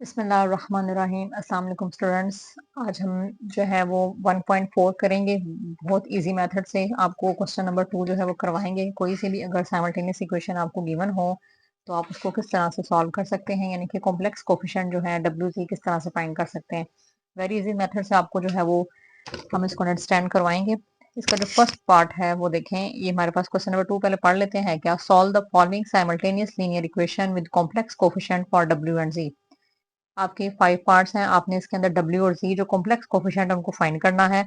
बिस्मिल्लाहिर्रहमानिर्रहीम। अस्सलाम वालेकुम स्टूडेंट्स। आज हम जो है वो 1.4 करेंगे। बहुत इजी मेथड से आपको क्वेश्चन नंबर 2 जो है वो करवाएंगे। कोई सी भी अगर साइमल्टेनियस इक्वेशन आपको गिवन हो तो आप उसको किस तरह से सॉल्व कर सकते हैं, यानी कि कॉम्प्लेक्स कोफिशिएंट जो है WC किस तरह से फाइंड कर सकते हैं। वेरी इजी मेथड से आपको जो है वो हम इसको अंडरस्टैंड करवाएंगे। इसका जो फर्स्ट पार्ट है वो देखें, ये हमारे पास क्वेश्चन नंबर 2 पहले पढ़ लेते हैं। क्या solve the following simultaneous linear equation with complex coefficient for W and Z। आपके 5 पार्ट्स हैं, आपने इसके अंदर W और Z जो कॉम्प्लेक्स कोफिशिएंट है उनको फाइंड करना है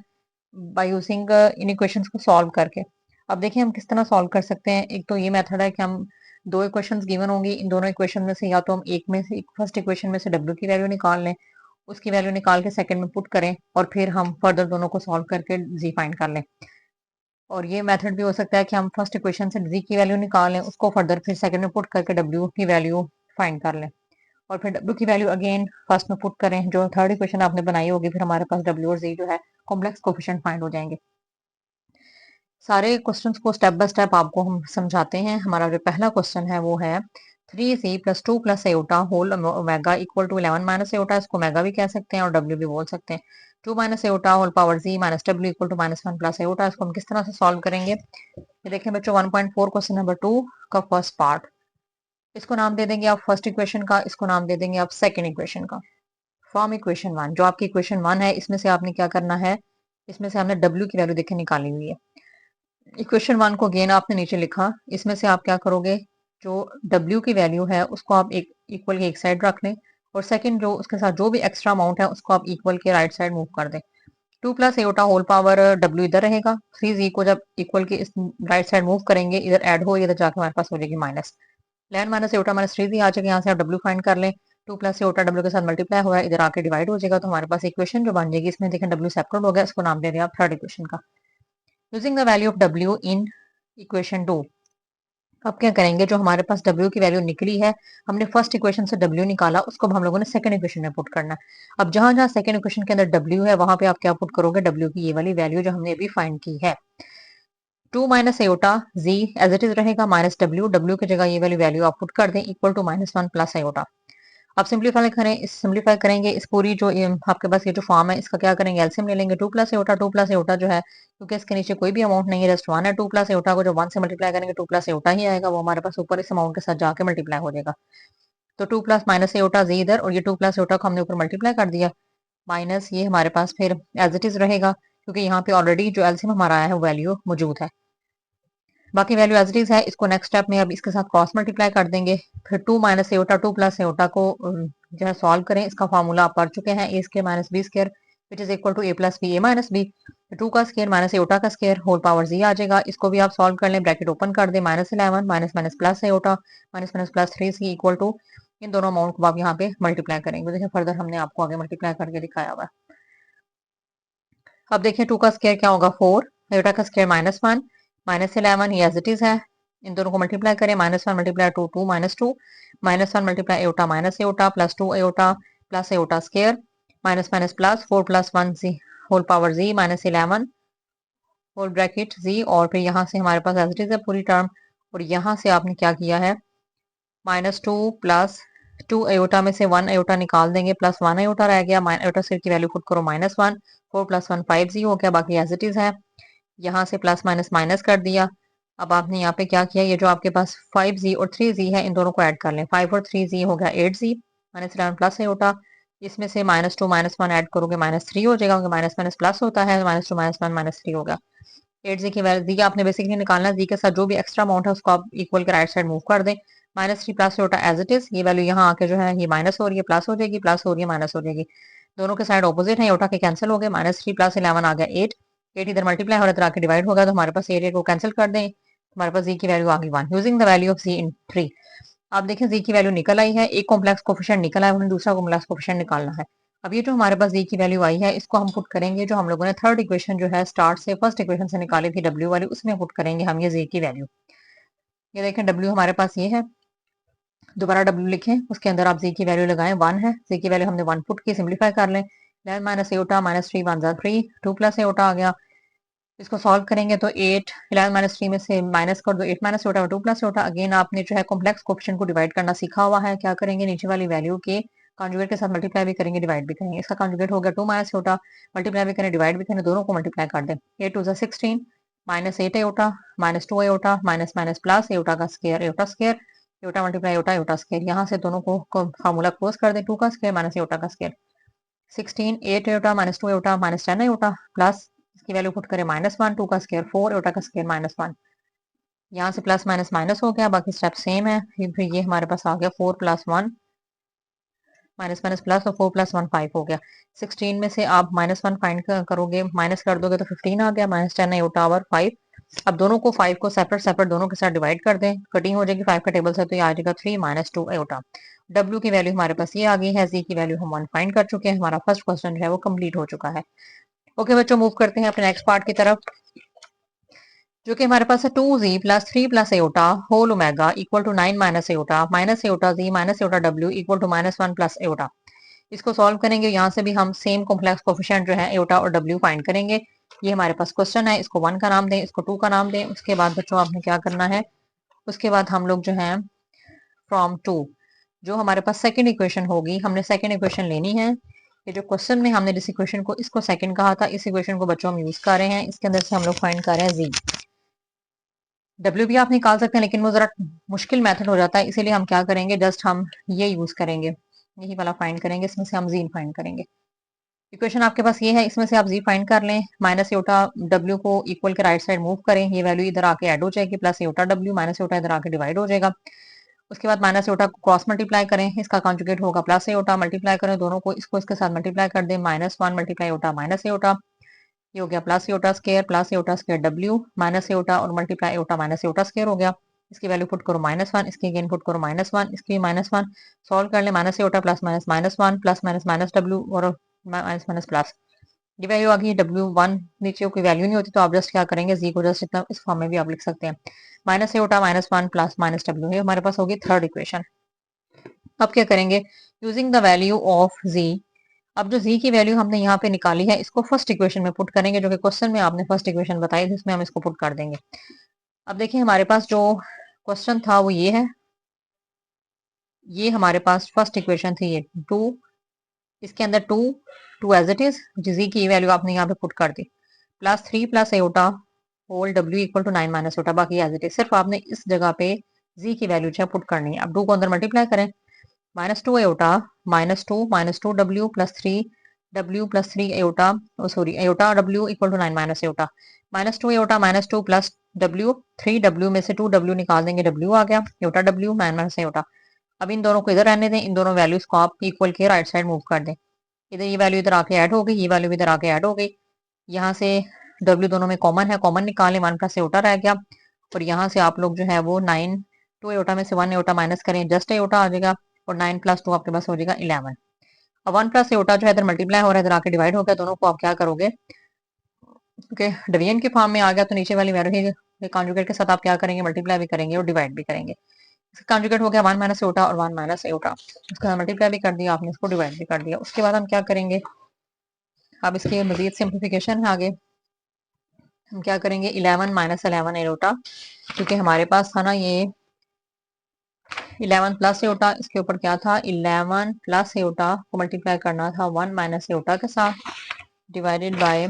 बाय यूजिंग इन इक्वेशंस को सॉल्व करके। अब देखिए हम किस तरह सॉल्व कर सकते हैं। एक तो ये मेथड है कि हम दो इक्वेशंस गिवन होंगी, इन दोनों इक्वेशन में से या तो हम एक में से फर्स्ट इक्वेशन में से W की वैल्यू निकाल लें, उसकी वैल्यू निकाल के सेकंड में पुट करें और फिर हम फर्दर दोनों को सॉल्व करके Z फाइंड कर लें। और ये मेथड भी हो सकता है कि हम फर्स्ट इक्वेशन से Z की वैल्यू निकाल लें, उसको फर्दर फिर सेकंड में पुट करके W की वैल्यू फाइंड कर लें और फिर W की वैल्यू अगेन फर्स्ट में पुट करें। जो थर्ड इक्वेशन आपने बनाई होगी फिर हमारे पास W और Z जो है कॉम्प्लेक्स कोफिशिएंट फाइंड हो जाएंगे। सारे क्वेश्चंस को स्टेप बाय स्टेप आपको हम समझाते हैं। हमारा जो पहला क्वेश्चन है वो है 3Z plus 2 plus iota whole omega equal to 11 minus iota. इसको ओमेगा भी कह सकते हैं और W भी बोल सकते हैं। 2 minus iota whole power Z minus W equal to minus 1 plus iota. इसको हम किस तरह से सॉल्व करेंगे, ये देखें बच्चों 1.4 क्वेश्चन नंबर 2 का फर्स्ट पार्ट। इसको नाम दे देंगे आप फर्स्ट इक्वेशन का, इसको नाम दे देंगे आप सेकंड इक्वेशन का। फॉर्म इक्वेशन 1, जो आपकी इक्वेशन 1 है इसमें से आपने क्या करना है, इसमें से हमने W की वैल्यू देखे निकाली हुई है। इक्वेशन 1 को अगेन आपने नीचे लिखा, इसमें से आप क्या करोगे, जो W की वैल्यू है उसको आप एक इक्वल के एक साइड रख लें और सेकंड जो उसके साथ जो भी एक्स्ट्रा अमाउंट है उसको आप इक्वल के राइट साइड मूव कर दें। 2 plus iota whole power W इधर रहेगा, 3Z को जब इक्वल के इस राइट साइड मूव करेंगे इधर ऐड हो, इधर जाके हमारे पास हो जाएगी minus. 11 minus iota minus 3Z आ जाएगा, यहाँ से आप W फाइंड कर लें। 2 प्लस एओटा W के साथ मल्टीप्लाई हो रहा है, इधर आके डिवाइड हो जाएगा, तो हमारे पास इक्वेशन जो बन जाएगी इसमें देखें W सेपरेट हो गया, इसको नाम दे दिया आप थर्ड इक्वेशन का। Using the value of W in equation 2। अब क्या करेंगे, जो हमारे पास W की वैल्यू निकली है, हमने फर्स्ट इक्वेशन से W निकाला, उसको हम लोगों ने सेकंड इक्वेशन में पुट करना है। अब जहां जहां सेकंड इक्वेशन के अंदर W है वहां पे आप क्या पुट करोगे, W की ये वाली वैल्यू जो हमने अभी फाइंड की है। 2 minus iota Z as it is रहेगा माइनस W की जगह ये वाली वैल्यू आप पुट कर दें equal to minus 1 plus iota. अब सिंपलीफाई करें, इस सिंपलीफाई करेंगे इस पूरी जो आपके पास ये जो फॉर्म है इसका क्या करेंगे, एलसीएम ले लेंगे। 2 प्लस एओटा, 2 प्लस एओटा जो है क्योंकि इसके नीचे कोई भी अमाउंट नहीं है, जस्ट 1 है। 2 प्लस एओटा को जो 1 से मल्टीप्लाई करेंगे 2 प्लस एओटा ही आएगा, वो हमारे पास ऊपर इस अमाउंट के साथ जाके मल्टीप्लाई हो जाएगा। तो 2 प्लस माइनस एओटा Z इधर और ये 2 प्लस एओटा को हमने ऊपर मल्टीप्लाई कर दिया, माइनस ये हमारे पास फिर एज इट इज रहेगा क्योंकि यहाँ पे ऑलरेडी जो एलसीएम हमारा आया है वैल्यू मौजूद है। बाकी वैल्यू एज इट इज है, इसको नेक्स्ट स्टेप में अब इसके साथ क्रॉस मल्टीप्लाई कर देंगे। फिर 2 माइनस एओटा 2 प्लस एओटा को जो है सॉल्व करें, इसका फॉर्मूला आप पढ़ चुके हैं, a square minus b square which is equal to a plus b a minus b. 2 का स्क्वायर माइनस एओटा का स्क्वायर होल पावर Z आ जाएगा, इसको भी आप सॉल्व कर लें, ब्रैकेट ओपन कर दें, minus 11 minus minus plus iota minus minus plus 3Z equal to इन दोनों अमाउंट को आप यहाँ पे मल्टीप्लाई करेंगे। देखिए फर्दर हमने आपको आगे मल्टीप्लाई करके दिखाया हुआ है। अब देखिए 2 का स्क्वायर क्या होगा 4, एओटा का स्क्वायर माइनस 1 माइनस 11 ये एज इट इज है, इन दोनों को मल्टीप्लाई करें, minus 1 multiply 2 2 minus 2 minus 1 multiply iota minus iota plus 2 iota plus iota square minus minus plus 4 plus 1 Z whole power Z minus 11 whole bracket Z और फिर यहाँ से हमारे पास एज इट इज है पूरी टर्म और यहाँ से आपने क्या किया है, माइनस 2 प्लस 2 एओटा में से 1 एओटा निकाल देंगे, प्लस 1 एओटा रह गया, एओटा स्क्वायर की वैल्यू पुट करो माइनस 1, 4 प्लस 1 5Z हो गया, बाकी एज इट इज है। यहाँ से प्लस माइनस माइनस कर दिया। अब आपने यहाँ पे क्या किया, ये जो आपके पास 5Z और 3Z है इन दोनों को ऐड कर लें, 5 और 3Z हो गया 8Z माइनस 11 प्लस एओटा, इसमें से माइनस 2 माइनस 1 ऐड करोगे माइनस 3 हो जाएगा, माइनस माइनस प्लस होता है, माइनस 2 माइनस 1 माइनस 3 हो गया। 8Z की वैल्यू आपने बेसिकली निकालना है, Z के साथ जो भी एक्स्ट्रा अमाउंट है उसको आप इक्वल के राइट साइड मूव कर दें, minus 3 plus iota as it is, ये वैल्यू यहाँ आके जो है ये माइनस हो रही है प्लस हो जाएगी, प्लस हो रही है माइनस हो जाएगी, दोनों के साइड ऑपोजिट है, एओटा के कैंसिल हो गए, माइनस 3 प्लस 11 आ गया 8, 8 इधर मल्टीप्लाई हो रहा है इधर आके डिवाइड होगा, तो हमारे पास एरिया को कैंसिल कर दें, हमारे पास Z की वैल्यू आ गई 1 using the value of Z इन 3। आप देखें Z की वैल्यू निकल आई है, एक कॉम्प्लेक्स कोफिशिएंट निकला है, हमने दूसरा कॉम्प्लेक्स कोफिशिएंट निकालना है। अब ये जो हमारे पास Z की वैल्यू आई है इसको हम पुट करेंगे, जो हम लोगों ने थर्ड इक्वेशन जो है स्टार्ट से फर्स्ट इक्वेशन से निकाली थी W वाली, उसमें पुट करेंगे हम ये Z की वैल्यू। ये देखें W हमारे पास ये है, दोबारा W लिखें, उसके अंदर आप Z की वैल्यू लगाएं 1 है, Z की वैल्यू हमने 1 पुट की, सिंप्लीफाई कर लें, 11 minus iota minus 3 1 3, 2 plus iota आ गया, इसको सॉल्व करेंगे तो 8 11 माइनस 3 में से माइनस कर दो, 8 minus aorta 2 plus aorta, again आपने जो है कॉम्प्लेक्स कोफिशिएंट को डिवाइड करना सीखा हुआ है, क्या करेंगे नीचे वाली वैल्यू के कॉन्जुगेट के साथ मल्टीप्लाई भी करेंगे, डिवाइड भी करेंगे। इसका कॉन्जुगेट हो गया 2 माइनस एटा, मल्टीप्लाई भी करें डिवाइड भी करें, दोनों को मल्टीप्लाई कर दें। 8 to 16 minus 8 Etah minus 2 Etah minus minus plus iota का स्क्वायर एटा स्क्वायर एटा मल्टीप्लाई एटा एटा स्क्वायर। यहाँ से दोनों को फार्मूला क्लोज कर दें, 2 का स्क्वायर माइनस एटा का स्क्वायर 16 8 एटा माइनस 2 एटा माइनस 10 एटा प्लस इसकी वैल्यू पुट करें -1 2 का स्क्वायर 4 एटा का स्क्वायर -1। यहाँ से प्लस माइनस माइनस हो गया, बाकी स्टेप सेम है। फिर ये हमारे पास आ गया 4 प्लस 1 माइनस माइनस प्लस और 4 प्लस 1 5 हो गया। 16 में से आप -1 फाइंड करोगे, माइनस कर दोगे तो 15 आ गया, -10 एटा ओवर 5। अब दोनों को 5 को सेपरेट सेपरेट दोनों के साथ डिवाइड कर दें, कटिंग हो जाएगी 5 का टेबल से, तो ये आ जाएगा 3 माइनस 2 एटा। डब्ल्यू की वैल्यू हमारे पास ये आ गई है, जी की वैल्यू हम 1 फाइंड कर चुके हैं। हमारा फर्स्ट क्वेश्चन जो है वो कंप्लीट हो चुका है। ओके बच्चों, मूव करते हैं अपने नेक्स्ट पार्ट की तरफ, जो कि हमारे पास है 2z plus 3 plus eta whole omega equal to 9 minus eta z minus eta डब्ल्यू इक्वल टू -1 प्लस एटा। इसको सॉल्व करेंगे, यहाँ से भी हम सेम कॉम्प्लेक्स कोफिशिएंट जो है एटा और डब्ल्यू फाइंड करेंगे। ये हमारे पास क्वेश्चन है, इसको 1 का नाम दें, इसको 2 का नाम दें। उसके बाद बच्चों आपने क्या करना है, उसके बाद हम लोग जो है फ्रॉम 2 जो हमारे पास सेकंड इक्वेशन होगी, हमने सेकंड इक्वेशन लेनी है। ये जो क्वेश्चन में हमने जिस इक्वेशन को इसको सेकंड कहा था, इस इक्वेशन को बच्चों हम यूज कर रहे हैं। इसके अंदर से हम लोग फाइंड कर रहे हैं जी। डब्ल्यू भी आप निकाल सकते हैं, लेकिन वो जरा मुश्किल मेथड हो जाता है, इसीलिए हम क्या करेंगे, जस्ट हम ये यूज करेंगे, यही वाला फाइंड करेंगे। इसमें से हम जी फाइंड करेंगे। इक्वेशन आपके पास ये है, इसमें से आप जी फाइंड कर लें। माइनस एटा डब्ल्यू को इक्वल के राइट साइड मूव करें, ये वैल्यू इधर आके ऐड हो जाएगी, प्लस एटा डब्ल्यू माइनस एटा इधर आके डिवाइड हो जाएगा। उसके बाद माइनस एटा को क्रॉस मल्टीप्लाई करें, इसका कॉन्जुगेट होगा प्लस एटा, मल्टीप्लाई करें दोनों को, इसको इसके साथ मल्टीप्लाई कर दें, -1 मल्टीप्लाई एटा माइनस एटा, ये हो गया plus iota square W minus एटा और मल्टीप्लाई एटा माइनस एटा स्केयर हो गया। इसकी वैल्यू पुट करो -1, इसकी अगेन पुट करो -1, इसकी -1 सॉल्व कर ले, माइनस एटा plus minus -1 plus minus minus W और माइनस माइनस प्लस। ये वैल्यू आ गई W1, नीचे कोई वैल्यू नहीं होती तो आप जस्ट क्या करेंगे, जी को जस्ट इतना इस फॉर्म में भी आप लिख सकते हैं। माइनस एटा -1 प्लस माइनस डब्ल्यू है हमारे पास होगी थर्ड इक्वेशन। अब क्या करेंगे, यूजिंग द वैल्यू ऑफ जी। अब जो जी की वैल्यू हमने यहाँ पे निकाली है, इसको फर्स्ट इक्वेशन में पुट करेंगे, जो कि क्वेश्चन में आपने फर्स्ट इक्वेशन बताई थी, इसमें हम इसको पुट कर देंगे। अब देखिए हमारे पास जो क्वेश्चन था वो ये है, ये हमारे पास फर्स्ट इक्वेशन थी, ये 2, इसके अंदर 2 एज इट इज, जी की वैल्यू आपने यहाँ पे पुट कर दी, प्लस 3 प्लस एटा होल डब्ल्यू इक्वल टू 9 माइनस एटा, बाकी एज इट इज, सिर्फ आपने इस जगह पे जी की वैल्यू जो है पुट करनी है। अब 2 को अंदर मल्टीप्लाई करें, -2 एटा -2 डब्ल्यू प्लस 3 डब्ल्यू प्लस 3 एटा, सॉरी एटा डब्ल्यू equal to 9 minus Etah, -2 Etah -2 plus W, 3 W में से 2 डब्ल्यू निकाल देंगे, डब्ल्यू आ गया, एटा डब्ल्यू माइनस एटा। अब इन दोनों को इधर रहने दें, इन दोनों वैल्यूज को आप इक्वल के राइट साइड मूव कर दें, इधर ये वैल्यू इधर आके ऐड हो गई, ये वैल्यू इधर आके ऐड हो गई। यहाँ से डब्ल्यू दोनों में कॉमन है, कॉमन निकालें, 1 प्लस एटा रह गया। और यहाँ से आप लोग जो है वो 9 2 एटा में से 1 एटा माइनस करें, जस्ट एटा आ जाएगा, और 9 प्लस 2 आपके पास हो जाएगा 11। अब 1 प्लस एटा जो है इधर मल्टीप्लाई हो रहा है, इधर आके डिवाइड हो गया, दोनों को आप क्या करोगे, क्योंकि डिवीजन के फॉर्म में आ गया तो नीचे वाली वैल्यू कॉन्जुगेट के साथ आप क्या करेंगे, मल्टीप्लाई भी करेंगे और डिवाइड भी करेंगे। इसका कॉन्जुगेट हो गया 1 माइनस एटा और 1 माइनस एटा, उसका मल्टीप्लाई भी कर दिया आपने, इसको डिवाइड भी कर दिया। उसके बाद हम क्या करेंगे, अब इसके मजीद सिंप्लीफिकेशन है आगे, हम क्या करेंगे, 11 माइनस 11 एटा, क्योंकि हमारे पास था ना ये 11 प्लस एटा, इसके ऊपर क्या था, 11 प्लस एटा को मल्टीप्लाई करना था 1 माइनस एटा के साथ, डिवाइडेड बाय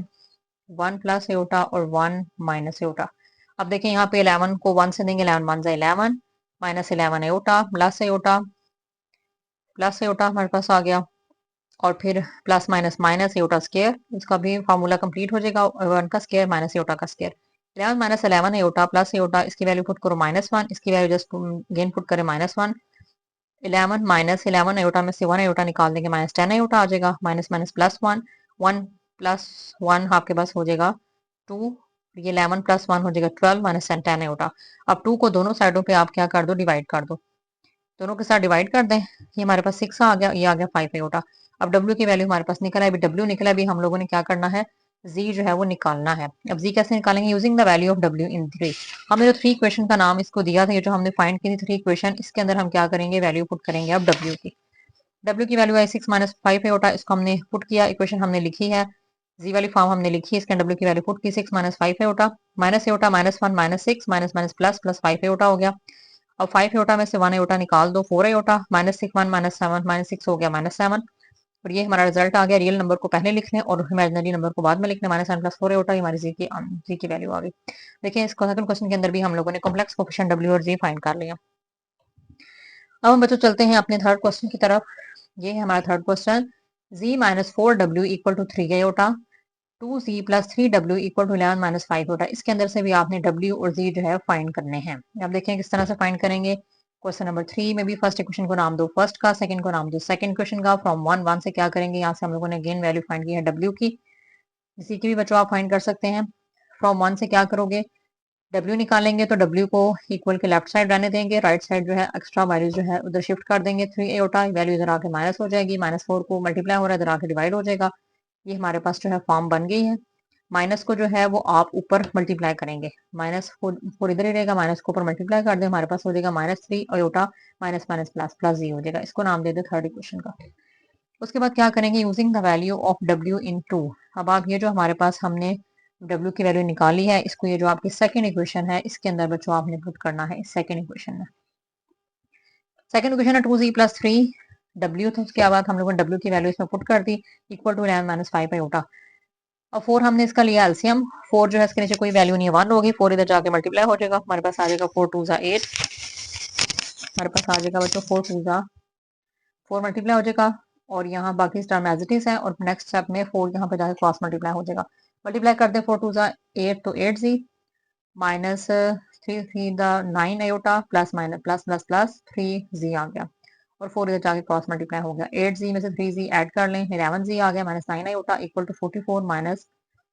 1 प्लस एटा और 1 माइनस एटा। अब देखें यहाँ पे 11 को 1 से देंगे, 11 1 11 माइनस 11 एटा प्लस एटा हमारे पास आ गया, और फिर प्लस माइनस माइनस एटा स्केयर, इसका भी फार्मूला कंप्लीट हो जाएगा, 1 का स्केयर माइनस एटा का स्केयर, 11 माइनस 11 एटा प्लस एटा, इसकी वैल्यू पुट करो -1, इसकी वैल्यू जस्ट अगेन पुट करें -1, 11 माइनस 11 एटा में से 1 एटा निकाल देंगे, -10 एटा आ जाएगा, माइनस माइनस प्लस 1, 1 प्लस 1 आपके पास हो जाएगा 2, ये 11 प्लस 1 हो जाएगा 12 माइनस 10 एटा। अब 2 को दोनों साइडों पे आप क्या कर दो, डिवाइड कर दो, दोनों के साथ डिवाइड कर दें, ये हमारे पास 6 आ गया, ये आ गया 5 एटा। अब डब्ल्यू की वैल्यू हमारे पास निकला है, अभी डब्ल्यू निकला, अभी हम लोगों ने क्या करना है, जी जो है वो निकालना है। अब जी कैसे निकालेंगे, यूजिंग द वैल्यू ऑफ डब्ल्यू इन 3। हमने जो 3 इक्वेशन का नाम इसको दिया था, ये जो हमने फाइंड की थी 3 इक्वेशन, इसके अंदर हम क्या करेंगे, वैल्यू पुट करेंगे अब डब्ल्यू की। डब्ल्यू की वैल्यू है 6 माइनस 5 एटा, इसको हमने पुट किया, इक्वेशन हमने लिखी है, जी वाली फॉर्म हमने लिखी है, इसके डब्ल्यू की वैल्यू पुट की 6 माइनस 5 एटा, माइनस एटा -1 -6 माइनस माइनस प्लस प्लस 5 एटा हो गया। अब 5 आयोटा में से 1 आयोटा निकाल दो, 4 आयोटा, -6 1 -7 -6 हो गया -7। और ये हमारा रिजल्ट आ गया। रियल नंबर को पहले लिख लें और इमेजिनरी नंबर को बाद में लिख लें। -7 + 4 आयोटा हमारी जी की वैल्यू आ गई। देखिए इस सेकंड क्वेश्चन के अंदर भी हम लोगों ने कॉम्प्लेक्स कोएफिशिएंट डब्ल्यू और जी फाइंड कर लिया। अब हम बच्चों चलते हैं अपने थर्ड क्वेश्चन की तरफ। ये है हमारा third question. z - 4w = 3 iota, 2z + 3w = 11 - 5 iota. इसके अंदर से भी आपने w और z जो है फाइंड करने हैं। अब देखें किस तरह से फाइंड करेंगे। क्वेश्चन नंबर 3 में भी फर्स्ट इक्वेशन को नाम दो फर्स्ट का, सेकंड को नाम दो सेकंड इक्वेशन का। फ्रॉम 1 से क्या करेंगे, यहाँ से हम लोगों ने गेन वैल्यू फाइंड की है w की। इसी की भी बच्चों आप फाइंड कर सकते हैं। फ्रॉम 1 से क्या करोगे, W निकालेंगे तो W को इक्वल के लेफ्ट साइड रहने देंगे, राइट साइड जो है एक्स्ट्रा वैल्यू जो है उधर शिफ्ट कर देंगे। 3 आयोटा वैल्यू इधर आके माइनस हो जाएगी, -4 को मल्टीप्लाई हो रहा है इधर आके डिवाइड हो जाएगा। ये हमारे पास जो है फॉर्म बन गई है। माइनस को जो है वो आप ऊपर मल्टीप्लाई करेंगे, -4 इधर ही रहेगा, माइनस को ऊपर मल्टीप्लाई कर दे, हमारे पास हो जाएगा -3 iota minus minus plus plus z हो जाएगा। इसको नाम दे दे थर्ड इक्वेशन का। उसके बाद क्या करेंगे, using the value of W इन 2। अब आप ये जो हमारे पास हमने W की वैल्यू निकाली है, इसको ये जो आपकी सेकंड इक्वेशन है इसके अंदर बच्चों आपने पुट करना है। इस सेकंड इक्वेशन में सेकंड इक्वेशन है 2z + 3w, तो उसके बाद हम लोगों ने W की वैल्यू इसमें पुट कर दी, इक्वल टू 11 - 5 आयोटा। अब 4 हमने इसका लिया एलसीएम। 4 जो है इसके नीचे कोई वैल्यू नहीं है, 1 होगी, 4 इधर जाके मल्टीप्लाई हो जाएगा, हमारे पास आ जाएगा 4 2 8। हमारे पास आ जाएगा बच्चों 4 2 4 मल्टीप्लाई हो जाएगा और यहाँ बाकी टर्म एज इट इज है। और नेक्स्ट स्टेप में 4 यहाँ पे जाके क्रॉस मल्टीप्लाई हो जाएगा। मल्टीप्लाई कर दे 4 2 8 तो 8z minus 3 3 9 iota plus minus plus plus plus 3z आ गया। और 4 इधर जाके क्रॉस मल्टीप्लाई हो गया। 8z में से 3z ऐड कर लें, 11z आ गया, -9 आयोटा इक्वल टू 44 माइनस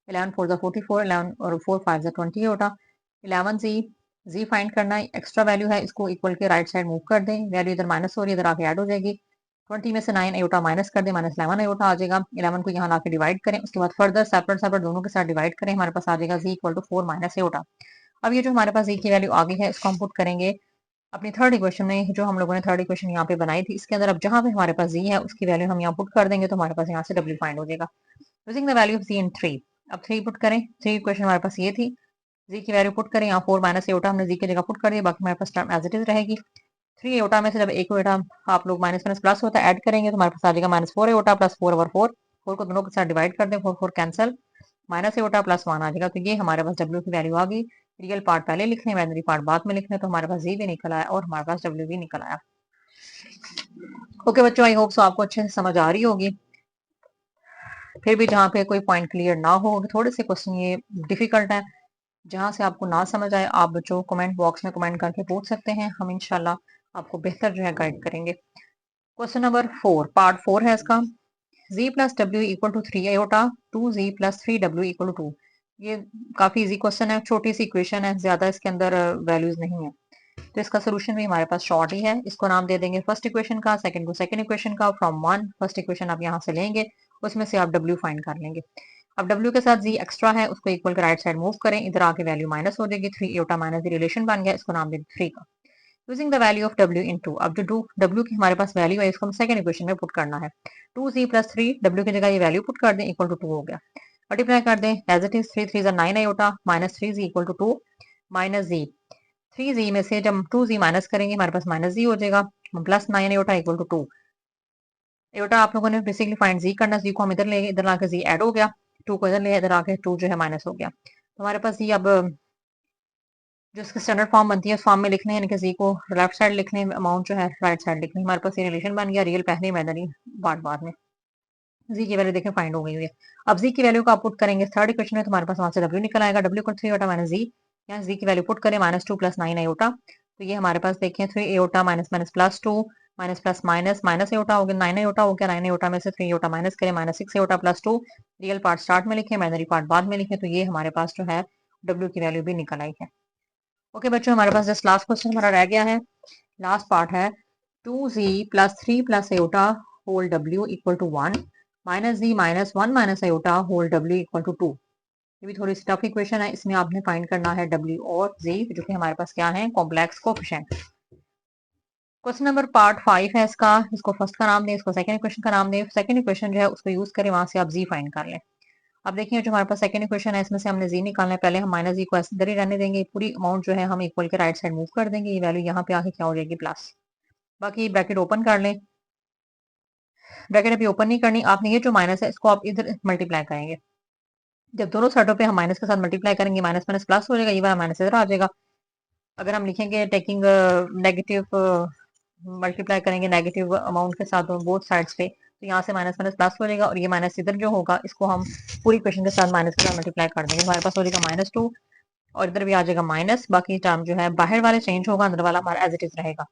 11 4 44, 11 और 4 5 20 आयोटा। 11z z फाइंड करना है, एक्स्ट्रा वैल्यू है, इसको इक्वल के राइट साइड मूव कर दें, वैल्यू इधर माइनस हो रही है इधर आके ऐड हो जाएगी। 20 में से 9 आयोटा माइनस कर दें, -11 आयोटा आ जाएगा। 11 को यहाँ लाके डिवाइड करें, उसके बाद फर्दर सेपरेट सेपरेट दोनों के साथ डिवाइड करें, हमारे पास आ जाएगा z equal to 4 minus iota. अब ये जो हमारे पास z की वैल्यू आ गई है इसको हम पुट करेंगे अपनी थर्ड इक्वेशन में। जो हम लोगों ने थर्ड इक्वेशन यहाँ पे बनाई थी इसके अंदर अब जहाँ पे हमारे पास z है उसकी वैल्यू हम यहाँ पुट कर देंगे तो हमारे पास यहाँ से w फाइंड हो जाएगा। Using the value of z इन 3। अब 3 पुट करें, 3 इक्वेशन हमारे पास ये थी, z की वैल्यू पुट करें, यहाँ 4 माइनस आयोटा हमने z की जगह पुट कर दिया, बाकी हमारे पास टर्म एज इट इज रहेगी। 3 आयोटा में से जब एक आयोटा आप लोग माइनस माइनस प्लस होता है ऐड करेंगे तो हमारे पास आ जाएगा -4 आयोटा प्लस 4 ओवर 4। 4 को दोनों के साथ डिवाइड कर दें, 4 4 कैंसिल, माइनस आयोटा प्लस 1 आ जाएगा। तो ये हमारे पास W की वैल्यू आ गई। रियल पार्ट पहले लिख लें, इमेजिनरी पार्ट बाद में लिख लें, तो हमारे पास Z भी निकल आया और हमारे पास W भी निकल आया। ओके बच्चों, आई होप सो आपको अच्छे से समझ आ रही होगी। फिर भी जहाँ पे कोई पॉइंट क्लियर ना हो, थोड़े से क्वेश्चन ये डिफिकल्ट है, जहाँ से आपको ना समझ आए आप बच्चों कमेंट बॉक्स में कमेंट करके पूछ सकते हैं, हम इंशाल्लाह आपको बेहतर जो है गाइड करेंगे। क्वेश्चन नंबर 4 पार्ट 4 है इसका। z + w = 3 iota, 2z + 3w = 2। ये काफी इजी क्वेश्चन है, छोटी सी इक्वेशन है, ज्यादा इसके अंदर वैल्यूज नहीं है, तो इसका सोल्यूशन भी हमारे पास शॉर्ट ही है। इसको नाम दे देंगे फर्स्ट इक्वेशन का, सेकंड को सेकंड इक्वेशन का। फ्रॉम 1 फर्स्ट इक्वेशन आप यहाँ से लेंगे, उसमें से आप w फाइंड कर लेंगे। अब w के साथ z एक्स्ट्रा है, उसको इक्वल के राइट साइड मूव करें, इधर आके वैल्यू माइनस हो जाएगी, 3 आयोटा माइनस रिलेशन बन गया, इसको नाम दे 3 का। Using the value of w इन 2। अब जो w की हमारे पास वैल्यू है इसको हम सेकंड इक्वेशन में पुट करना है। 2z + 3 w की जगह ये वैल्यू पुट कर दें, इक्वल टू 2 हो गया। मल्टीप्लाई कर दें, as it is 3 3 9 iota minus 3z = 2 minus z। 3z में से जब 2z माइनस करेंगे हमारे पास -z हो जाएगा, plus 9 iota equal to 2 iota. आप लोगों ने बेसिकली फाइंड z करना, z को हम इधर ले गए, इधर आके z ऐड हो गया, 2 को इधर ले, इधर आके 2 जो है माइनस हो गया। तो हमारे पास ये अब जो इसकी स्टैंडर्ड फॉर्म बनती है उस फॉर्म में लिखने, यानी कि z को लेफ्ट साइड लिखने, अमाउंट जो है राइट साइड लिखने, हमारे पास ये रिलेशन बन गया, रियल पहले इमेजिनरी बाद में। z की वैल्यू देखें फाइंड हो गई हुई है। अब z की वैल्यू को आप पुट करेंगे थर्ड इक्वेशन में, तुम्हारे पास वहां से w निकल आएगा, w को 3 आयोटा माइनस z, यहाँ z की वैल्यू पुट करें -2 + 9 आयोटा, तो ये हमारे पास देखें 3 iota minus minus plus 2 minus plus minus minus iota हो गया, 9 आयोटा हो गया, 9 आयोटा में से 3 आयोटा माइनस करें, -6 iota plus 2। Real part start में लिखे, इमेजिनरी पार्ट बाद में लिखे, तो ये हमारे पास जो है w की वैल्यू भी निकल आई है। ओके बच्चों, हमारे पास जस्ट लास्ट क्वेश्चन हमारा रह गया है, लास्ट पार्ट है 2z + 3 + iota whole w = 1 -z -1 - iota whole w = 2। ये भी थोड़ी सी टफ इक्वेशन है, इसमें आपने फाइंड करना है w और z जो कि हमारे पास क्या है, complex coefficient. Question number part 5 है इसका, इसको फर्स्ट का नाम दें, इसको सेकंड इक्वेशन का नाम दें, सेकंड इक्वेशन जो है उसको यूज करें, वहां से आप z फाइंड कर लें। अब देखिए जो हमारे पास सेकंड इक्वेशन है इसमें से हमने जी निकालना है। पहले हम माइनस जी को ऐसे इधर ही रहने देंगे, पूरी अमाउंट जो है हम इक्वल के राइट साइड मूव कर देंगे, ये वैल्यू यहाँ पे आके क्या हो जाएगी प्लस। बाकी ब्रैकेट ओपन कर लें, ब्रैकेट अभी ओपन नहीं करनी आपने, ये जो माइनस है इसको आप इधर मल्टीप्लाई करेंगे। जब दोनों साइडों पे हम माइनस के साथ मल्टीप्लाई करेंगे माइनस माइनस प्लस हो जाएगा, ये वाला माइनस इधर आ जाएगा। अगर हम लिखेंगे टेकिंग नेगेटिव मल्टीप्लाई करेंगे नेगेटिव अमाउंट के साथ बोथ साइड्स पे, तो यहाँ से माइनस माइनस प्लस हो जाएगा और ये माइनस इधर जो होगा इसको हम पूरी इक्वेशन के साथ माइनस के साथ मल्टीप्लाई कर देंगे, हमारे पास हो जाएगा -2 और इधर भी आ जाएगा माइनस। बाकी टर्म जो है बाहर वाले चेंज होगा, अंदर वाला हमारा एज इट इज रहेगा।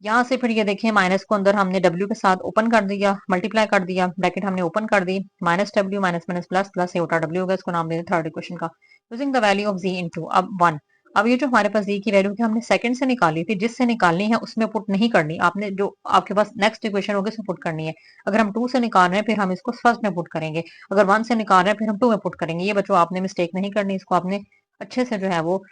यहाँ से फिर ये देखिए माइनस को अंदर हमने डब्ल्यू के साथ ओपन कर दिया, मल्टीप्लाई कर दिया, ब्रैकेट हमने ओपन कर दी, माइनस डब्ल्यू माइनस माइनस प्लस प्लस ये उल्टा डब्ल्यू होगा, इसको नाम देंगे थर्ड इक्वेशन का। Using the value of z into अब 1। अब ये जो हमारे पास जी की वैल्यू थी हमने सेकंड से निकाली थी, जिससे निकालनी है उसमें पुट नहीं करनी आपने, जो आपके पास नेक्स्ट इक्वेशन होगी उसमें पुट करनी है। अगर हम 2 से निकाल रहे हैं फिर हम इसको फर्स्ट में पुट करेंगे, अगर 1 से निकाल रहे हैं फिर हम 2 में पुट करेंगे। ये बच्चों आपने मिस्टेक नहीं करनी, इसको आपने अच्छे से जो है वो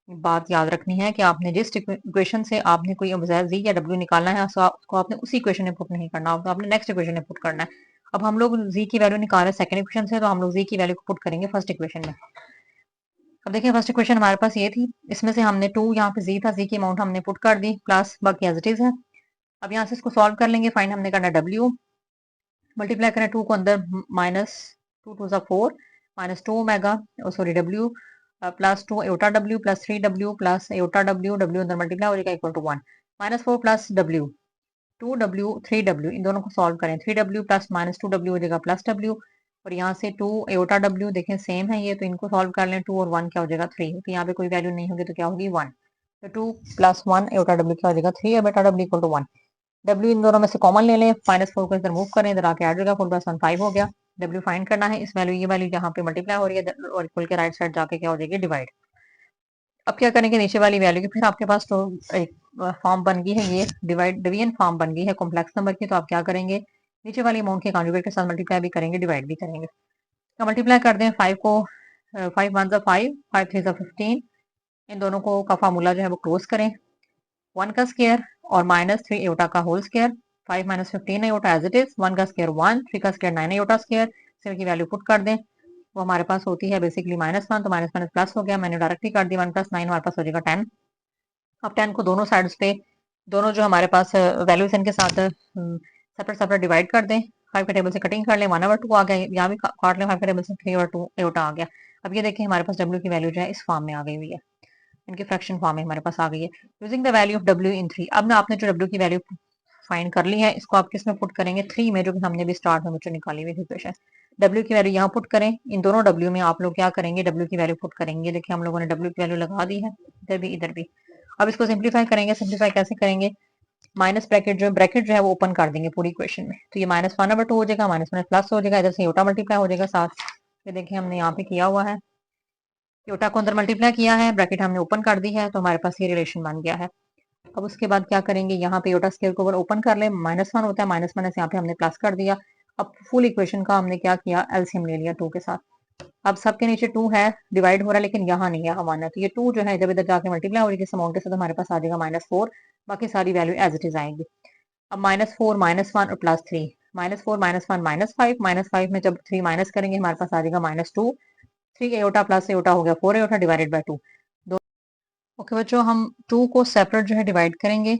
बात याद रखनी है कि आपने जिस इक्वेशन से आपने कोई जी या डब्ल्यू निकालना है उसको आपने उसी इक्वेशन में पुट नहीं करना, तो आपने नेक्स्ट इक्वेशन में पुट करना है। अब हम लोग जी की वैल्यू निकाल रहे हैं सेकंड इक्वेशन से, तो हम लोग जी की वैल्यू को पुट करेंगे फर्स्ट इक्वेशन में। अब देखिए फर्स्ट इक्वेशन हमारे पास ये थी, इसमें से हमने 2 यहाँ पे जी था, जी की अमाउंट हमने पुट कर दी प्लस बाकी एज इट इज है। अब यहाँ से इसको सॉल्व कर लेंगे, फाइंड हमने करना डब्ल्यू, मल्टीप्लाई करें 2 को अंदर minus 2 2 4 -2 omega sorry W plus 2 eta W plus 3 W plus eta W, W अंदर मल्टीप्लाई हो जाएगा equal to 1 -4 plus W 2 W 3 W, इन दोनों को सॉल्व करें 3 डब्ल्यू प्लस -2 डब्ल्यू हो जाएगा प्लस डब्ल्यू, और यहाँ से 2 एटा डब्ल्यू देखें सेम है ये, तो इनको सॉल्व कर लें 2 और 1 क्या हो जाएगा 3, तो यहाँ पे कोई वैल्यू नहीं होगी तो क्या होगी 1, तो 2 प्लस 1 एटा डब्ल्यू क्या हो जाएगा 3 और बेटा डब्ल्यू इक्वल टू 1। डब्ल्यू इन दोनों में से कॉमन ले लें, -4 को इधर मूव करें, इधर आके ऐड हो जाएगा 4 प्लस 1 5 हो गया। डब्ल्यू फाइंड करना है, इस वैल्यू ये वैल्यू यहाँ पे मल्टीप्लाई हो रही है और इक्वल के राइट साइड जाके क्या हो जाएगी डिवाइड। अब क्या करेंगे नीचे वाली वैल्यू की, फिर आपके पास तो एक फॉर्म बन गई है, ये डिवीजन फॉर्म बन गई है कॉम्प्लेक्स नंबर की, तो आप क्या करेंगे नीचे वाली अमाउंट के कॉन्जुगेट के साथ मल्टीप्लाई भी करेंगे डिवाइड भी करेंगे। तो मल्टीप्लाई कर दें 5 को 5 1 5 5 3 15, इन दोनों को का फार्मूला जो है वो क्लोज करें, 1 का स्क्वायर और -3 एटा का whole square, 5 -15 Etah as it is, 1 का स्क्वायर 1, 3 का स्क्वायर 9 एटा स्क्वायर, इसमें की वैल्यू पुट कर दें, वो हमारे पास होती है बेसिकली -1, तो माइनस माइनस प्लस हो गया, मैंने डायरेक्टली कर दी 1 + 9 हमारे पास हो जाएगा 10। अब 10 को दोनों साइड्स पे दोनों जो हमारे पास वैल्यूज इनके साथ सेपरेट सेपरेट डिवाइड कर दें, 5 के टेबल से कटिंग कर लें, 1/2 आ गया, यहाँ भी काट लें 5 के टेबल से 3/2 एटा आ गया। अब ये देखें हमारे पास डब्ल्यू की वैल्यू जो है इस फॉर्म में आ गई हुई है, इनकी फ्रैक्शन फॉर्म में हमारे पास आ गई है। यूजिंग द वैल्यू ऑफ डब्ल्यू इन 3, अब ना आपने जो डब्ल्यू की वैल्यू फाइंड कर ली है इसको आप किस में पुट करेंगे 3 में, जो कि हमने भी स्टार्ट में बच्चों निकाली हुई थी इक्वेशन। डब्ल्यू की वैल्यू यहाँ पुट करें, इन दोनों डब्ल्यू में आप लोग क्या करेंगे डब्ल्यू की वैल्यू पुट करेंगे। देखिए हम लोगों ने डब्ल्यू की वैल्यू लगा दी है इधर भी इधर भी। अब इसको सिंप्लीफाई करेंगे, सिंप्लीफाई कैसे करेंगे, माइनस ब्रैकेट जो है वो ओपन कर देंगे पूरी इक्वेशन में, तो ये -1/2 हो जाएगा, माइनस माइनस प्लस हो जाएगा, इधर से योटा मल्टीप्लाई हो जाएगा साथ। ये देखिए हमने यहाँ पे किया हुआ है, योटा को अंदर मल्टीप्लाई किया है, ब्रैकेट हमने ओपन कर दी है, तो हमारे पास ये रिलेशन बन गया है। अब उसके बाद क्या करेंगे, यहाँ पे योटा स्क्वायर को ओपन कर ले, -1 होता है, माइनस माइनस यहाँ पे हमने प्लस कर दिया। अब फुल इक्वेशन का हमने क्या किया एलसीएम ले लिया 2 के साथ। अब सबके नीचे 2 है, डिवाइड हो रहा है, लेकिन यहाँ नहीं है हमारा, तो ये 2 जो है जब इधर जाके मल्टीप्लाई हो रही है इस अमाउंट के साथ हमारे पास आ जाएगा -4, बाकी सारी वैल्यू एज इट इज आएगी। अब -4 -1 और +3, -4 -1 -5, -5 में जब 3 माइनस करेंगे हमारे पास आ जाएगा -2, 3 एटा प्लस एटा हो गया 4 एटा डिवाइडेड बाय 2। ओके बच्चों हम 2 को सेपरेट जो है डिवाइड करेंगे,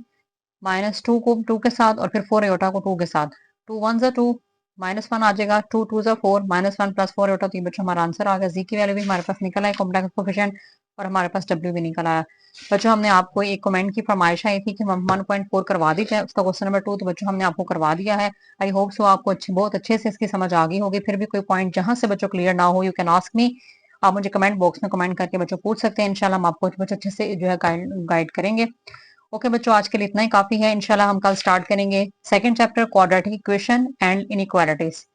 -2 को 2 के साथ और फिर 4 एटा को 2 के साथ, 2 1 ज़ा 2, -1 आ जाएगा, 2 2 ज़ा 4, -1 + 4 एटा, तो ये बच्चों हमारा आंसर आ गया। जी की वैल्यू भी हमारे पास निकल आए कॉम्प्लेक्स कोफिशिएंट, और हमारे पास डब्ल्यू भी निकल आया। बच्चों हमने आपको एक कमेंट की फरमाइश आई थी कि हम 1.4 करवा दी जाए उसका क्वेश्चन नंबर 2, तो बच्चों हमने आपको करवा दिया है। आई होप सो आपको बहुत अच्छे से इसकी समझ आ गई होगी। फिर भी कोई पॉइंट जहां से बच्चों क्लियर ना हो, यू कैन आस्क मी, आप मुझे कमेंट बॉक्स में कमेंट करके बच्चों पूछ सकते हैं, इंशाल्लाह हम आपको बच्चों अच्छे से जो है गाइड करेंगे। ओके बच्चों आज के लिए इतना ही काफी है, इंशाल्लाह हम कल स्टार्ट करेंगे second chapter quadratic equation and inequalities.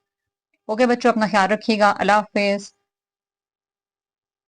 Okay बच्चों अपना ख्याल रखिएगा, अल्लाह हाफिज।